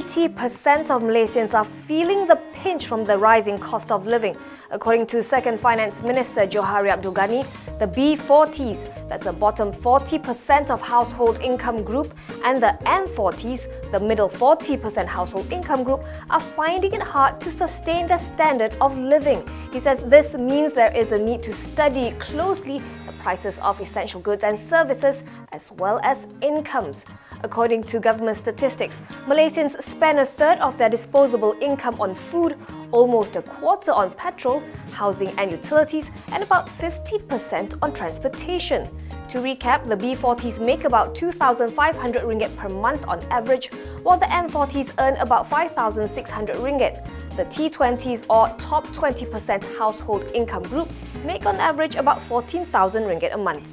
80% of Malaysians are feeling the pinch from the rising cost of living. According to Second Finance Minister Johari Abdul Ghani, the B40s, that's the bottom 40% of household income group, and the M40s, the middle 40% household income group, are finding it hard to sustain their standard of living. He says this means there is a need to study closely the prices of essential goods and services as well as incomes. According to government statistics, Malaysians spend a third of their disposable income on food, almost a quarter on petrol, housing and utilities, and about 50% on transportation. To recap, the B40s make about 2,500 ringgit per month on average, while the M40s earn about 5,600 ringgit. The T20s, or top 20% household income group, make on average about 14,000 ringgit a month.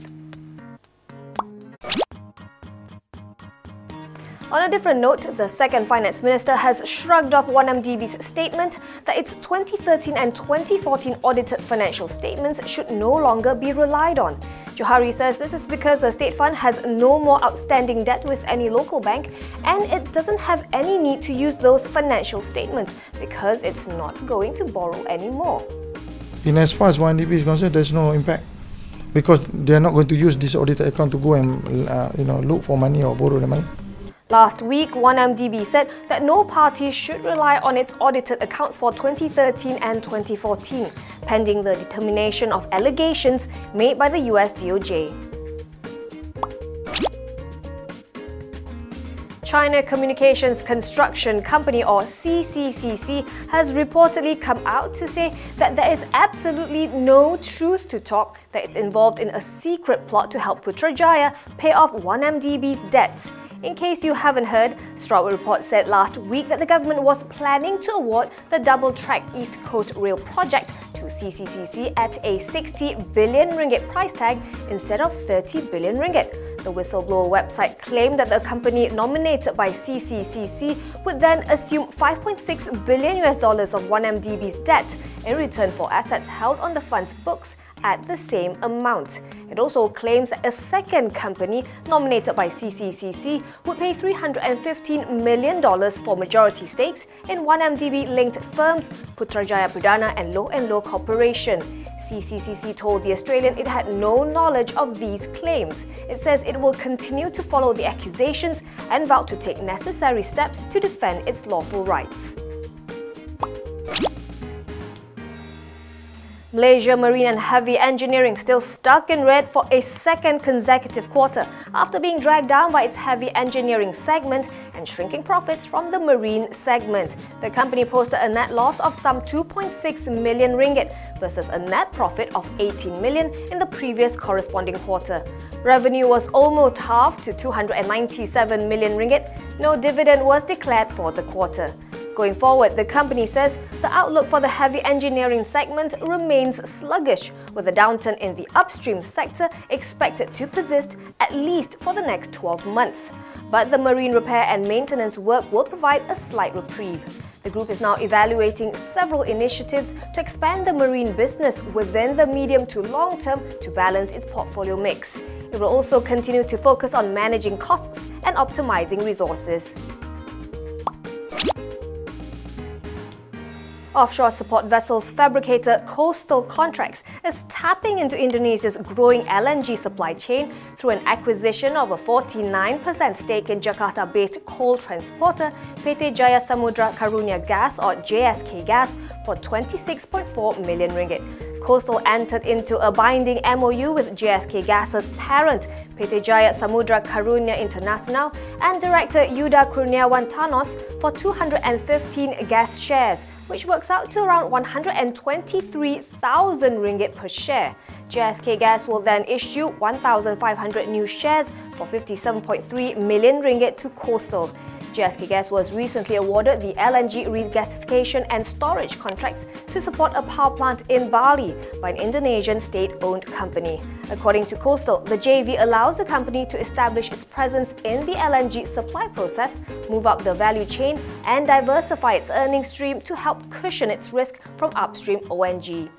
On a different note, the Second Finance Minister has shrugged off 1MDB's statement that its 2013 and 2014 audited financial statements should no longer be relied on. Johari says this is because the state fund has no more outstanding debt with any local bank and it doesn't have any need to use those financial statements because it's not going to borrow anymore. In as far as 1MDB is concerned, there's no impact because they're not going to use this audited account to go and look for money or borrow the money. Last week, 1MDB said that no party should rely on its audited accounts for 2013 and 2014, pending the determination of allegations made by the US DOJ. China Communications Construction Company, or CCCC, has reportedly come out to say that there is absolutely no truth to talk that it's involved in a secret plot to help Putrajaya pay off 1MDB's debts. In case you haven't heard, Strawberry Report said last week that the government was planning to award the double-track East Coast Rail project to CCCC at a 60 billion ringgit price tag instead of 30 billion ringgit. The whistleblower website claimed that the company nominated by CCCC would then assume $5.6 billion of 1MDB's debt in return for assets held on the fund's books at the same amount. It also claims that a second company nominated by CCCC would pay $315 million for majority stakes in 1MDB-linked firms Putrajaya Perdana and Low Corporation. CCCC told The Australian it had no knowledge of these claims. It says it will continue to follow the accusations and vowed to take necessary steps to defend its lawful rights. Malaysia Marine and Heavy Engineering still stuck in red for a second consecutive quarter after being dragged down by its heavy engineering segment and shrinking profits from the marine segment. The company posted a net loss of some 2.6 million ringgit versus a net profit of 18 million in the previous corresponding quarter. Revenue was almost halved to 297 million ringgit. No dividend was declared for the quarter. Going forward, the company says the outlook for the heavy engineering segment remains sluggish, with a downturn in the upstream sector expected to persist at least for the next 12 months. But the marine repair and maintenance work will provide a slight reprieve. The group is now evaluating several initiatives to expand the marine business within the medium to long term to balance its portfolio mix. It will also continue to focus on managing costs and optimizing resources. Offshore support vessels fabricator Coastal Contracts is tapping into Indonesia's growing LNG supply chain through an acquisition of a 49% stake in Jakarta-based coal transporter PT Jaya Samudra Karunia Gas, or JSK Gas, for 26.4 million ringgit. Coastal entered into a binding MOU with JSK Gas's parent, PT Jaya Samudra Karunia International, and director Yuda Kurniawan Thanos for 215 gas shares, which works out to around 123,000 ringgit per share. JSK Gas will then issue 1,500 new shares for 57.3 million ringgit to Coastal. JSK Gas was recently awarded the LNG regasification and storage contracts to support a power plant in Bali by an Indonesian state-owned company. According to Coastal, the JV allows the company to establish its presence in the LNG supply process, move up the value chain, and diversify its earnings stream to help cushion its risk from upstream ONG.